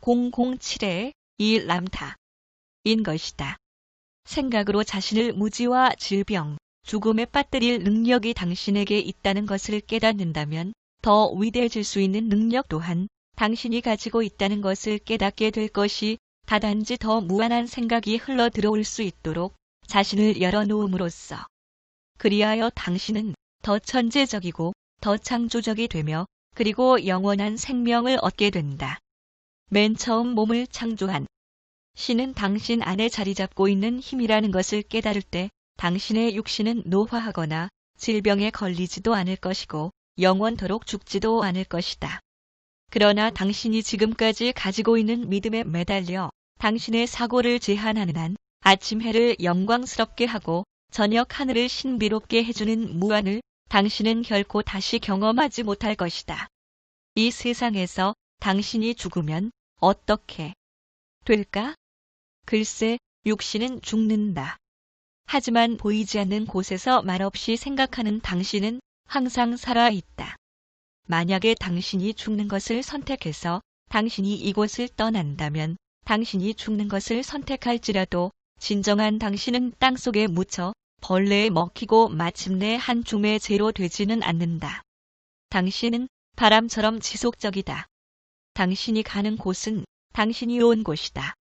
007의 이 람타인 것이다. 생각으로 자신을 무지와 질병, 죽음에 빠뜨릴 능력이 당신에게 있다는 것을 깨닫는다면 더 위대해질 수 있는 능력 또한 당신이 가지고 있다는 것을 깨닫게 될 것이 다단지 더 무한한 생각이 흘러 들어올 수 있도록 자신을 열어놓음으로써 그리하여 당신은 더 천재적이고 더 창조적이 되며 그리고 영원한 생명을 얻게 된다. 맨 처음 몸을 창조한 신은 당신 안에 자리 잡고 있는 힘이라는 것을 깨달을 때 당신의 육신은 노화하거나 질병에 걸리지도 않을 것이고 영원토록 죽지도 않을 것이다. 그러나 당신이 지금까지 가지고 있는 믿음에 매달려 당신의 사고를 제한하는 한 아침 해를 영광스럽게 하고 저녁 하늘을 신비롭게 해주는 무한을 당신은 결코 다시 경험하지 못할 것이다. 이 세상에서 당신이 죽으면 어떻게 될까? 글쎄, 육신은 죽는다. 하지만 보이지 않는 곳에서 말없이 생각하는 당신은 항상 살아있다. 만약에 당신이 죽는 것을 선택해서 당신이 이곳을 떠난다면 당신이 죽는 것을 선택할지라도 진정한 당신은 땅속에 묻혀 벌레에 먹히고 마침내 한 줌의 재로 되지는 않는다. 당신은 바람처럼 지속적이다. 당신이 가는 곳은 당신이 온 곳이다.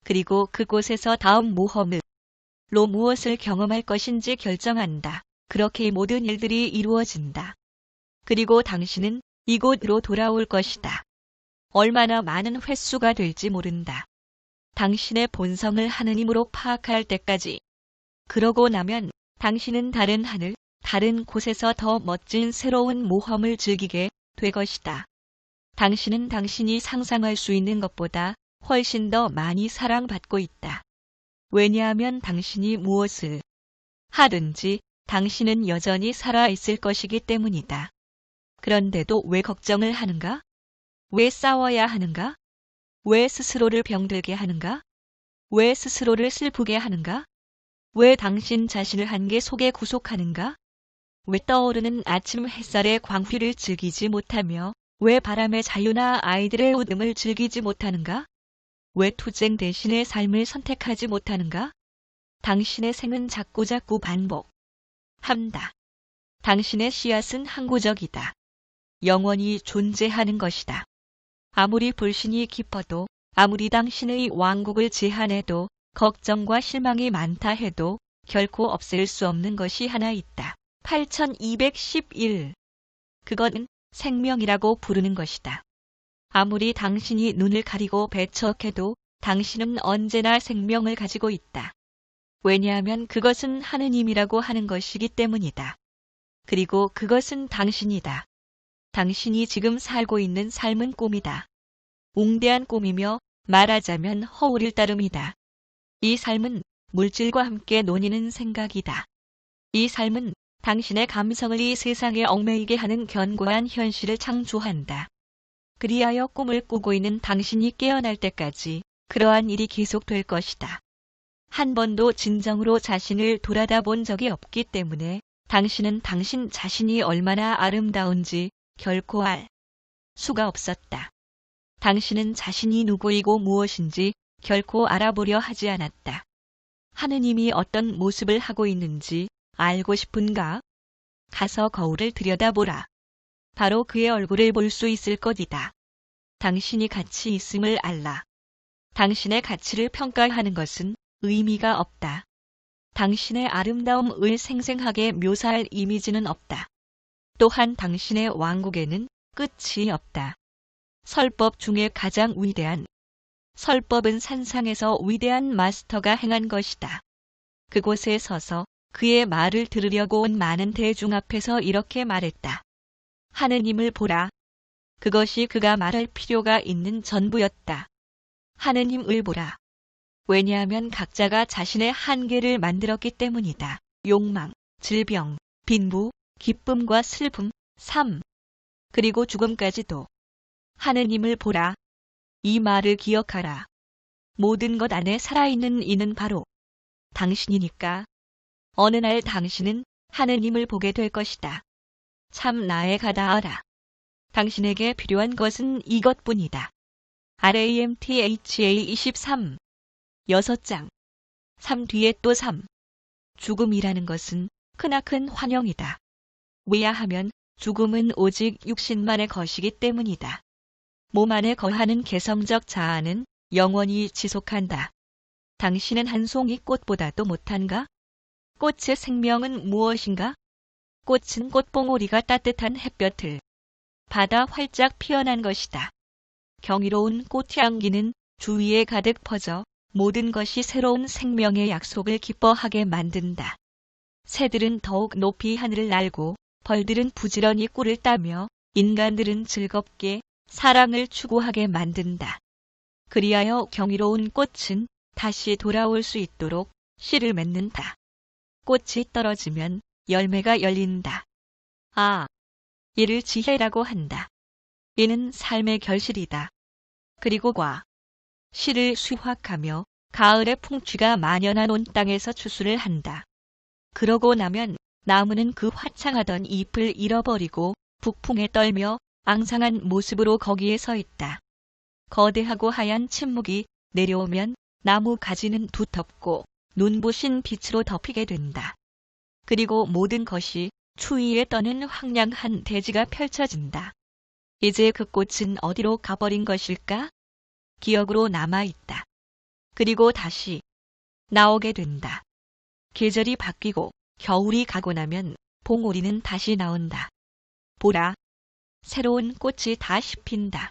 그리고 그곳에서 다음 모험으로 무엇을 경험할 것인지 결정한다. 그렇게 모든 일들이 이루어진다. 그리고 당신은 이곳으로 돌아올 것이다. 얼마나 많은 횟수가 될지 모른다. 당신의 본성을 하느님으로 파악할 때까지. 그러고 나면 당신은 다른 하늘, 다른 곳에서 더 멋진 새로운 모험을 즐기게 될 것이다. 당신은 당신이 상상할 수 있는 것보다 훨씬 더 많이 사랑받고 있다. 왜냐하면 당신이 무엇을 하든지 당신은 여전히 살아있을 것이기 때문이다. 그런데도 왜 걱정을 하는가? 왜 싸워야 하는가? 왜 스스로를 병들게 하는가? 왜 스스로를 슬프게 하는가? 왜 당신 자신을 한계 속에 구속하는가? 왜 떠오르는 아침 햇살의 광휘를 즐기지 못하며 왜 바람의 자유나 아이들의 웃음을 즐기지 못하는가? 왜 투쟁 대신의 삶을 선택하지 못하는가? 당신의 생은 자꾸자꾸 반복한다. 당신의 씨앗은 항구적이다. 영원히 존재하는 것이다. 아무리 불신이 깊어도 아무리 당신의 왕국을 제한해도 걱정과 실망이 많다 해도 결코 없앨 수 없는 것이 하나 있다. 8211. 그것은 생명이라고 부르는 것이다. 아무리 당신이 눈을 가리고 배척해도 당신은 언제나 생명을 가지고 있다. 왜냐하면 그것은 하느님이라고 하는 것이기 때문이다. 그리고 그것은 당신이다. 당신이 지금 살고 있는 삶은 꿈이다. 웅대한 꿈이며 말하자면 허울일 따름이다. 이 삶은 물질과 함께 논이는 생각이다. 이 삶은 당신의 감성을 이 세상에 얽매이게 하는 견고한 현실을 창조한다. 그리하여 꿈을 꾸고 있는 당신이 깨어날 때까지 그러한 일이 계속될 것이다. 한 번도 진정으로 자신을 돌아다 본 적이 없기 때문에 당신은 당신 자신이 얼마나 아름다운지 결코 알 수가 없었다. 당신은 자신이 누구이고 무엇인지 결코 알아보려 하지 않았다. 하느님이 어떤 모습을 하고 있는지 알고 싶은가? 가서 거울을 들여다보라. 바로 그의 얼굴을 볼 수 있을 것이다. 당신이 가치 있음을 알라. 당신의 가치를 평가하는 것은 의미가 없다. 당신의 아름다움을 생생하게 묘사할 이미지는 없다. 또한 당신의 왕국에는 끝이 없다. 설법 중에 가장 위대한 설법은 산상에서 위대한 마스터가 행한 것이다. 그곳에 서서 그의 말을 들으려고 온 많은 대중 앞에서 이렇게 말했다. 하느님을 보라. 그것이 그가 말할 필요가 있는 전부였다. 하느님을 보라. 왜냐하면 각자가 자신의 한계를 만들었기 때문이다. 욕망, 질병, 빈부, 기쁨과 슬픔, 삶, 그리고 죽음까지도. 하느님을 보라. 이 말을 기억하라. 모든 것 안에 살아있는 이는 바로 당신이니까. 어느 날 당신은 하느님을 보게 될 것이다. 참 나의 가다하라. 당신에게 필요한 것은 이것뿐이다. RAMTHA 23 6장 3 뒤에 또 3. 죽음이라는 것은 크나큰 환영이다. 왜냐하면 죽음은 오직 육신만의 것이기 때문이다. 몸 안에 거하는 개성적 자아는 영원히 지속한다. 당신은 한 송이 꽃보다도 못한가? 꽃의 생명은 무엇인가? 꽃은 꽃봉오리가 따뜻한 햇볕을 받아 활짝 피어난 것이다. 경이로운 꽃향기는 주위에 가득 퍼져 모든 것이 새로운 생명의 약속을 기뻐하게 만든다. 새들은 더욱 높이 하늘을 날고 벌들은 부지런히 꿀을 따며 인간들은 즐겁게 사랑을 추구하게 만든다. 그리하여 경이로운 꽃은 다시 돌아올 수 있도록 씨를 맺는다. 꽃이 떨어지면 열매가 열린다. 이를 지혜라고 한다. 이는 삶의 결실이다. 그리고 씨를 수확하며 가을의 풍취가 만연한 온 땅에서 추수를 한다. 그러고 나면 나무는 그 화창하던 잎을 잃어버리고 북풍에 떨며 앙상한 모습으로 거기에 서 있다. 거대하고 하얀 침묵이 내려오면 나무 가지는 두텁고 눈부신 빛으로 덮이게 된다. 그리고 모든 것이 추위에 떠는 황량한 대지가 펼쳐진다. 이제 그 꽃은 어디로 가버린 것일까? 기억으로 남아있다. 그리고 다시 나오게 된다. 계절이 바뀌고 겨울이 가고 나면 봉오리는 다시 나온다. 보라, 새로운 꽃이 다시 핀다.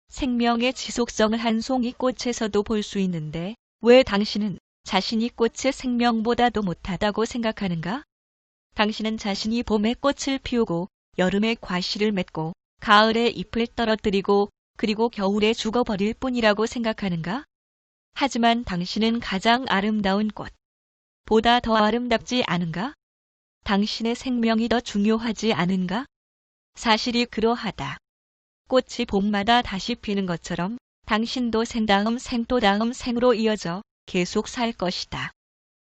생명의 지속성을 한 송이 꽃에서도 볼 수 있는데 왜 당신은 자신이 꽃의 생명보다도 못하다고 생각하는가? 당신은 자신이 봄에 꽃을 피우고 여름에 과실을 맺고 가을에 잎을 떨어뜨리고 그리고 겨울에 죽어버릴 뿐이라고 생각하는가? 하지만 당신은 가장 아름다운 꽃보다 더 아름답지 않은가? 당신의 생명이 더 중요하지 않은가? 사실이 그러하다. 꽃이 봄마다 다시 피는 것처럼 당신도 생 다음 생 또 다음 생으로 이어져 계속 살 것이다.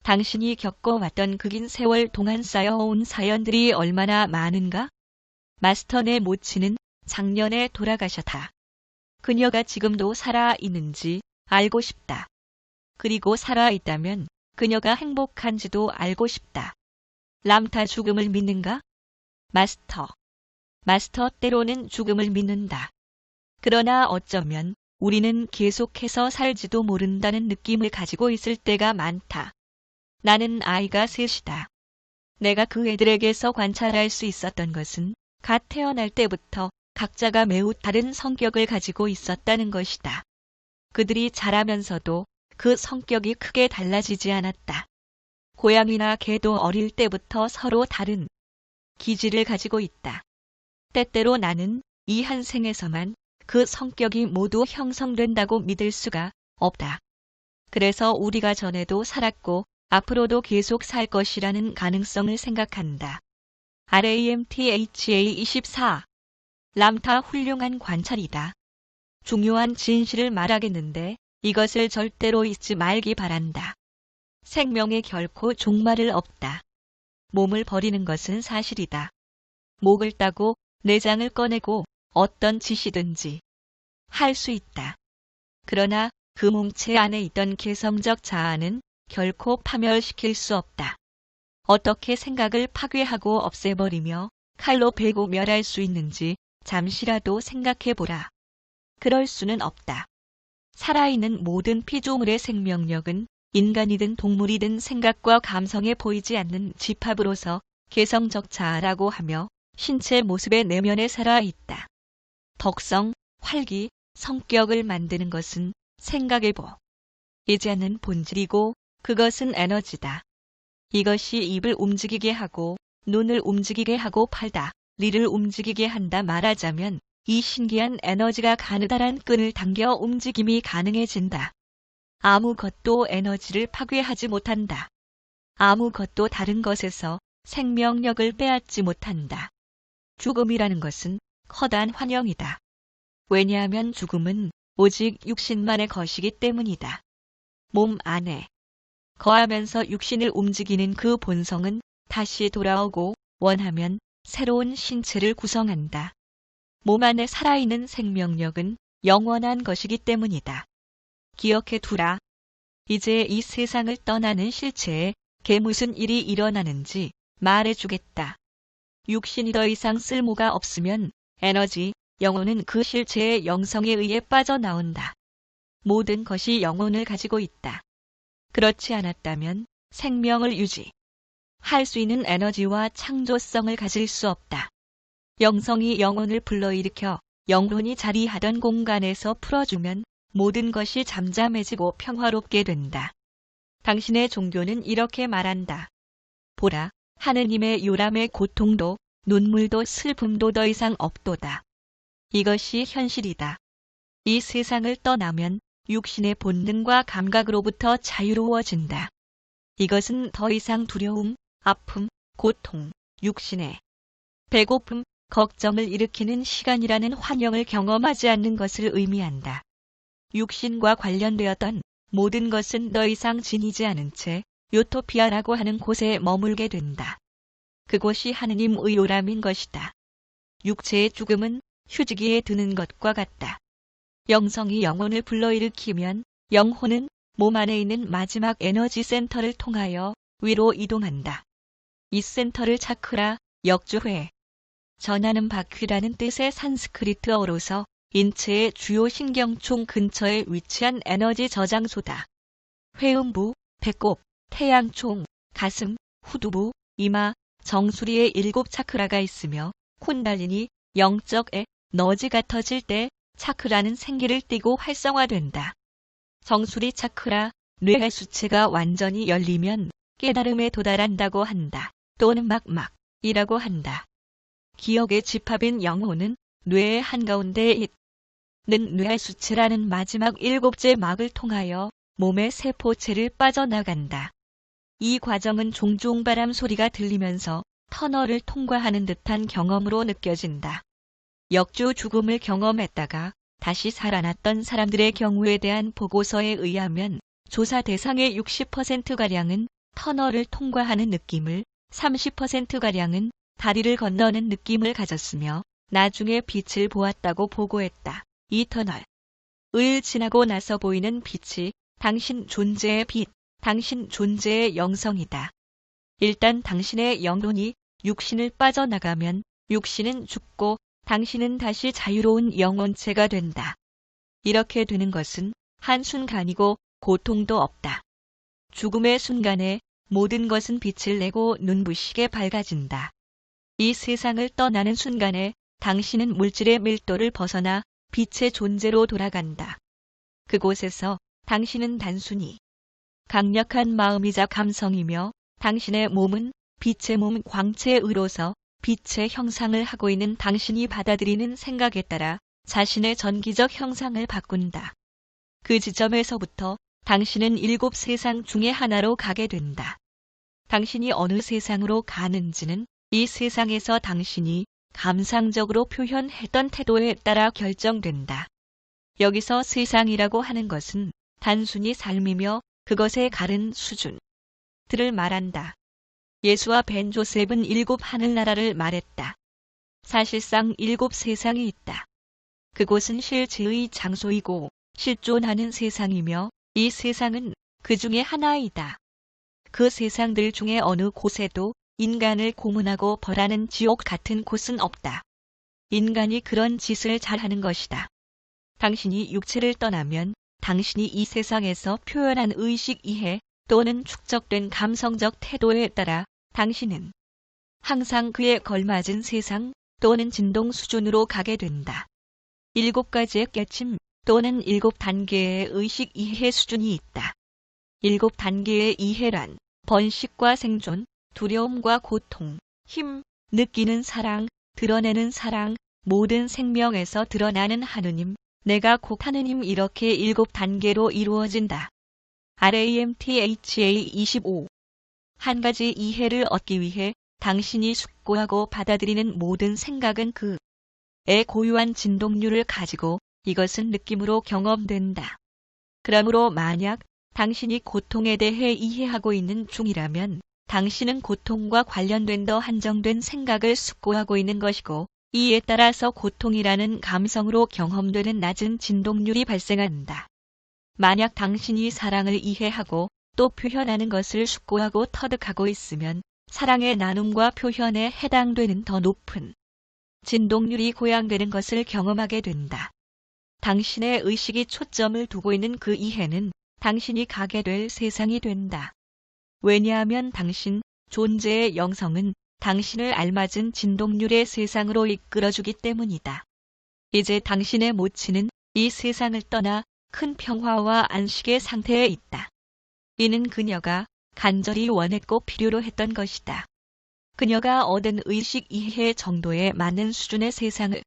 당신이 겪어왔던 그 긴 세월 동안 쌓여온 사연들이 얼마나 많은가? 마스터네 모치는 작년에 돌아가셨다. 그녀가 지금도 살아있는지 알고 싶다. 그리고 살아있다면 그녀가 행복한지도 알고 싶다. 람타 죽음을 믿는가? 마스터 때로는 죽음을 믿는다. 그러나 어쩌면 우리는 계속해서 살지도 모른다는 느낌을 가지고 있을 때가 많다. 나는 아이가 셋이다. 내가 그 애들에게서 관찰할 수 있었던 것은 갓 태어날 때부터 각자가 매우 다른 성격을 가지고 있었다는 것이다. 그들이 자라면서도 그 성격이 크게 달라지지 않았다. 고양이나 개도 어릴 때부터 서로 다른 기질을 가지고 있다. 때때로 나는 이 한 생에서만 그 성격이 모두 형성된다고 믿을 수가 없다. 그래서 우리가 전에도 살았고 앞으로도 계속 살 것이라는 가능성을 생각한다. RAMTHA 24 람타 훌륭한 관찰이다. 중요한 진실을 말하겠는데 이것을 절대로 잊지 말기 바란다. 생명에 결코 종말을 없다. 몸을 버리는 것은 사실이다. 목을 따고 내장을 꺼내고 어떤 짓이든지 할 수 있다. 그러나 그 몸체 안에 있던 개성적 자아는 결코 파멸시킬 수 없다. 어떻게 생각을 파괴하고 없애버리며 칼로 베고 멸할 수 있는지 잠시라도 생각해보라. 그럴 수는 없다. 살아있는 모든 피조물의 생명력은 인간이든 동물이든 생각과 감성에 보이지 않는 집합으로서 개성적 자아라고 하며 신체 모습의 내면에 살아있다. 덕성, 활기, 성격을 만드는 것은 생각의 보이지 않는 본질이고 그것은 에너지다. 이것이 입을 움직이게 하고 눈을 움직이게 하고 팔다리를 움직이게 한다 말하자면 이 신기한 에너지가 가느다란 끈을 당겨 움직임이 가능해진다. 아무것도 에너지를 파괴하지 못한다. 아무것도 다른 것에서 생명력을 빼앗지 못한다. 죽음이라는 것은 커다란 환영이다. 왜냐하면 죽음은 오직 육신만의 것이기 때문이다. 몸 안에 거하면서 육신을 움직이는 그 본성은 다시 돌아오고 원하면 새로운 신체를 구성한다. 몸 안에 살아있는 생명력은 영원한 것이기 때문이다. 기억해 두라. 이제 이 세상을 떠나는 실체에 무슨 일이 일어나는지 말해주겠다. 육신이 더 이상 쓸모가 없으면 에너지, 영혼은 그 실체의 영성에 의해 빠져나온다. 모든 것이 영혼을 가지고 있다. 그렇지 않았다면 생명을 유지할 수 있는 에너지와 창조성을 가질 수 없다. 영성이 영혼을 불러일으켜 영혼이 자리하던 공간에서 풀어주면 모든 것이 잠잠해지고 평화롭게 된다. 당신의 종교는 이렇게 말한다. 보라, 하느님의 요람의 고통도 눈물도 슬픔도 더 이상 없도다. 이것이 현실이다. 이 세상을 떠나면 육신의 본능과 감각으로부터 자유로워진다. 이것은 더 이상 두려움, 아픔, 고통, 육신의 배고픔, 걱정을 일으키는 시간이라는 환영을 경험하지 않는 것을 의미한다. 육신과 관련되었던 모든 것은 더 이상 지니지 않은 채 유토피아라고 하는 곳에 머물게 된다. 그곳이 하느님의 요람인 것이다. 육체의 죽음은 휴지기에 드는 것과 같다. 영성이 영혼을 불러일으키면 영혼은 몸 안에 있는 마지막 에너지 센터를 통하여 위로 이동한다. 이 센터를 차크라, 역주회, 전하는 바퀴라는 뜻의 산스크리트어로서 인체의 주요 신경총 근처에 위치한 에너지 저장소다. 회음부, 배꼽, 태양총, 가슴, 후두부, 이마, 정수리에 7 차크라가 있으며 쿤달리니, 영적 에너지가 터질 때 차크라는 생기를 띠고 활성화된다. 정수리 차크라, 뇌의 수체가 완전히 열리면 깨달음에 도달한다고 한다. 또는 막막이라고 한다. 기억의 집합인 영혼은 뇌의 한가운데에 있는 뇌의 수체라는 마지막 7째 막을 통하여 몸의 세포체를 빠져나간다. 이 과정은 종종 바람 소리가 들리면서 터널을 통과하는 듯한 경험으로 느껴진다. 역주 죽음을 경험했다가 다시 살아났던 사람들의 경우에 대한 보고서에 의하면 조사 대상의 60%가량은 터널을 통과하는 느낌을, 30%가량은 다리를 건너는 느낌을 가졌으며 나중에 빛을 보았다고 보고했다. 이 터널을 지나고 나서 보이는 빛이 당신 존재의 빛, 당신 존재의 영성이다. 일단 당신의 영혼이 육신을 빠져나가면 육신은 죽고 당신은 다시 자유로운 영혼체가 된다. 이렇게 되는 것은 한순간이고 고통도 없다. 죽음의 순간에 모든 것은 빛을 내고 눈부시게 밝아진다. 이 세상을 떠나는 순간에 당신은 물질의 밀도를 벗어나 빛의 존재로 돌아간다. 그곳에서 당신은 단순히 강력한 마음이자 감성이며 당신의 몸은 빛의 몸 광채에 의로서 빛의 형상을 하고 있는 당신이 받아들이는 생각에 따라 자신의 전기적 형상을 바꾼다. 그 지점에서부터 당신은 7 세상 중에 하나로 가게 된다. 당신이 어느 세상으로 가는지는 이 세상에서 당신이 감상적으로 표현했던 태도에 따라 결정된다. 여기서 세상이라고 하는 것은 단순히 삶이며 그것에 가른 수준들을 말한다. 예수와 벤 조셉은 7 하늘나라를 말했다. 사실상 7 세상이 있다. 그곳은 실체의 장소이고 실존하는 세상이며 이 세상은 그 중에 하나이다. 그 세상들 중에 어느 곳에도 인간을 고문하고 벌하는 지옥 같은 곳은 없다. 인간이 그런 짓을 잘하는 것이다. 당신이 육체를 떠나면 당신이 이 세상에서 표현한 의식 이해 또는 축적된 감성적 태도에 따라 당신은 항상 그에 걸맞은 세상 또는 진동 수준으로 가게 된다. 7가지의 깨침 또는 7단계의 의식 이해 수준이 있다. 7단계의 이해란 번식과 생존, 두려움과 고통, 힘, 느끼는 사랑, 드러내는 사랑, 모든 생명에서 드러나는 하느님, 내가 곧 하느님 이렇게 7단계로 이루어진다. RAMTHA 25 한 가지 이해를 얻기 위해 당신이 숙고하고 받아들이는 모든 생각은 그의 고유한 진동률을 가지고 이것은 느낌으로 경험된다. 그러므로 만약 당신이 고통에 대해 이해하고 있는 중이라면 당신은 고통과 관련된 더 한정된 생각을 숙고하고 있는 것이고 이에 따라서 고통이라는 감성으로 경험되는 낮은 진동률이 발생한다. 만약 당신이 사랑을 이해하고 또 표현하는 것을 숙고하고 터득하고 있으면 사랑의 나눔과 표현에 해당되는 더 높은 진동률이 고양되는 것을 경험하게 된다. 당신의 의식이 초점을 두고 있는 그 이해는 당신이 가게 될 세상이 된다. 왜냐하면 당신 존재의 영성은 당신을 알맞은 진동률의 세상으로 이끌어주기 때문이다. 이제 당신의 모친은 이 세상을 떠나 큰 평화와 안식의 상태에 있다. 이는 그녀가 간절히 원했고 필요로 했던 것이다. 그녀가 얻은 의식 이해 정도에 맞는 수준의 세상으로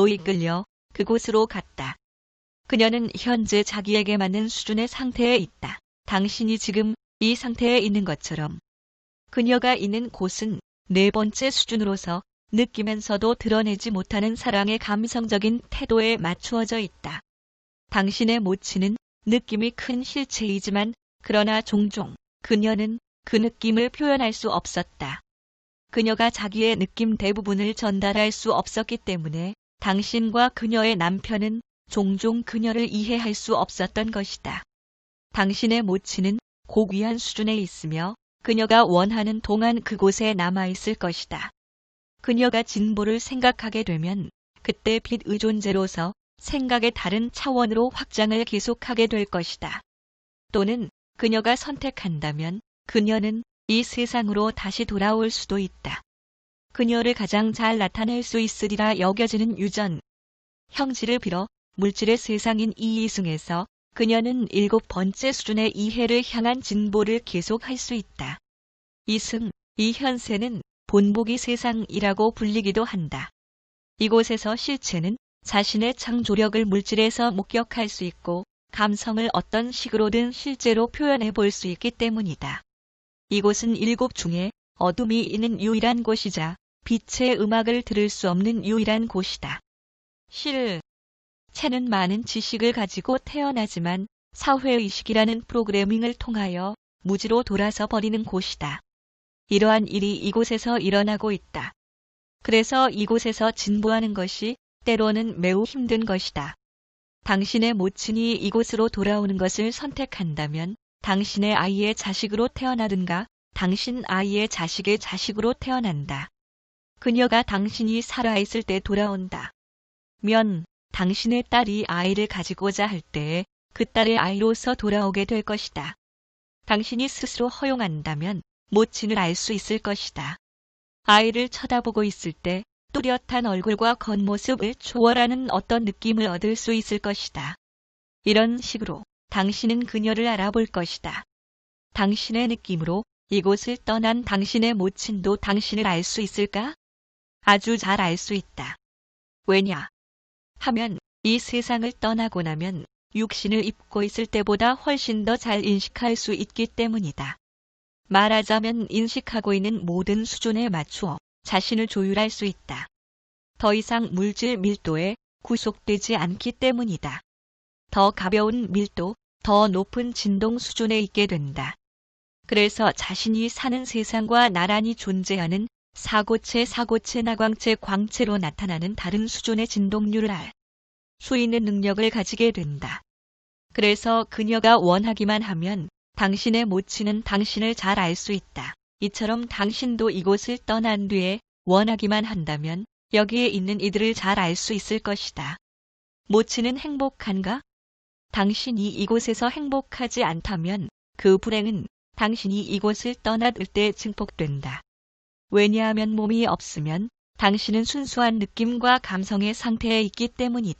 이끌려 그곳으로 갔다. 그녀는 현재 자기에게 맞는 수준의 상태에 있다. 당신이 지금 이 상태에 있는 것처럼 그녀가 있는 곳은 네 번째 수준으로서 느끼면서도 드러내지 못하는 사랑의 감성적인 태도에 맞추어져 있다. 당신의 모친은 느낌이 큰 실체이지만 그러나 종종 그녀는 그 느낌을 표현할 수 없었다. 그녀가 자기의 느낌 대부분을 전달할 수 없었기 때문에 당신과 그녀의 남편은 종종 그녀를 이해할 수 없었던 것이다. 당신의 모친은 고귀한 수준에 있으며 그녀가 원하는 동안 그곳에 남아있을 것이다. 그녀가 진보를 생각하게 되면 그때 빛 의존제로서 생각의 다른 차원으로 확장을 계속하게 될 것이다. 또는 그녀가 선택한다면 그녀는 이 세상으로 다시 돌아올 수도 있다. 그녀를 가장 잘 나타낼 수 있으리라 여겨지는 유전, 형질을 빌어 물질의 세상인 이 이승에서 그녀는 7번째 수준의 이해를 향한 진보를 계속할 수 있다. 이승, 이 현세는 본보기 세상이라고 불리기도 한다. 이곳에서 실체는 자신의 창조력을 물질에서 목격할 수 있고 감성을 어떤 식으로든 실제로 표현해 볼 수 있기 때문이다. 이곳은 7 중에 어둠이 있는 유일한 곳이자 빛의 음악을 들을 수 없는 유일한 곳이다. 실체는 많은 지식을 가지고 태어나지만 사회의식이라는 프로그래밍을 통하여 무지로 돌아서 버리는 곳이다. 이러한 일이 이곳에서 일어나고 있다. 그래서 이곳에서 진보하는 것이 때로는 매우 힘든 것이다. 당신의 모친이 이곳으로 돌아오는 것을 선택한다면 당신의 아이의 자식으로 태어나든가 당신 아이의 자식의 자식으로 태어난다. 그녀가 당신이 살아있을 때 돌아온다. 면 당신의 딸이 아이를 가지고자 할 때에 그 딸의 아이로서 돌아오게 될 것이다. 당신이 스스로 허용한다면 모친을 알 수 있을 것이다. 아이를 쳐다보고 있을 때 뚜렷한 얼굴과 겉모습을 초월하는 어떤 느낌을 얻을 수 있을 것이다. 이런 식으로 당신은 그녀를 알아볼 것이다. 당신의 느낌으로 이곳을 떠난 당신의 모친도 당신을 알 수 있을까? 아주 잘 알 수 있다. 왜냐? 하면 이 세상을 떠나고 나면 육신을 입고 있을 때보다 훨씬 더 잘 인식할 수 있기 때문이다. 말하자면 인식하고 있는 모든 수준에 맞추어 자신을 조율할 수 있다. 더 이상 물질 밀도에 구속되지 않기 때문이다. 더 가벼운 밀도, 더 높은 진동 수준에 있게 된다. 그래서 자신이 사는 세상과 나란히 존재하는 사고체, 나광체, 광체로 나타나는 다른 수준의 진동률을 알 수 있는 능력을 가지게 된다. 그래서 그녀가 원하기만 하면 당신의 모친은 당신을 잘 알 수 있다. 이처럼 당신도 이곳을 떠난 뒤에 원하기만 한다면 여기에 있는 이들을 잘 알 수 있을 것이다. 모친은 행복한가? 당신이 이곳에서 행복하지 않다면 그 불행은 당신이 이곳을 떠났을 때 증폭된다. 왜냐하면 몸이 없으면 당신은 순수한 느낌과 감성의 상태에 있기 때문이다.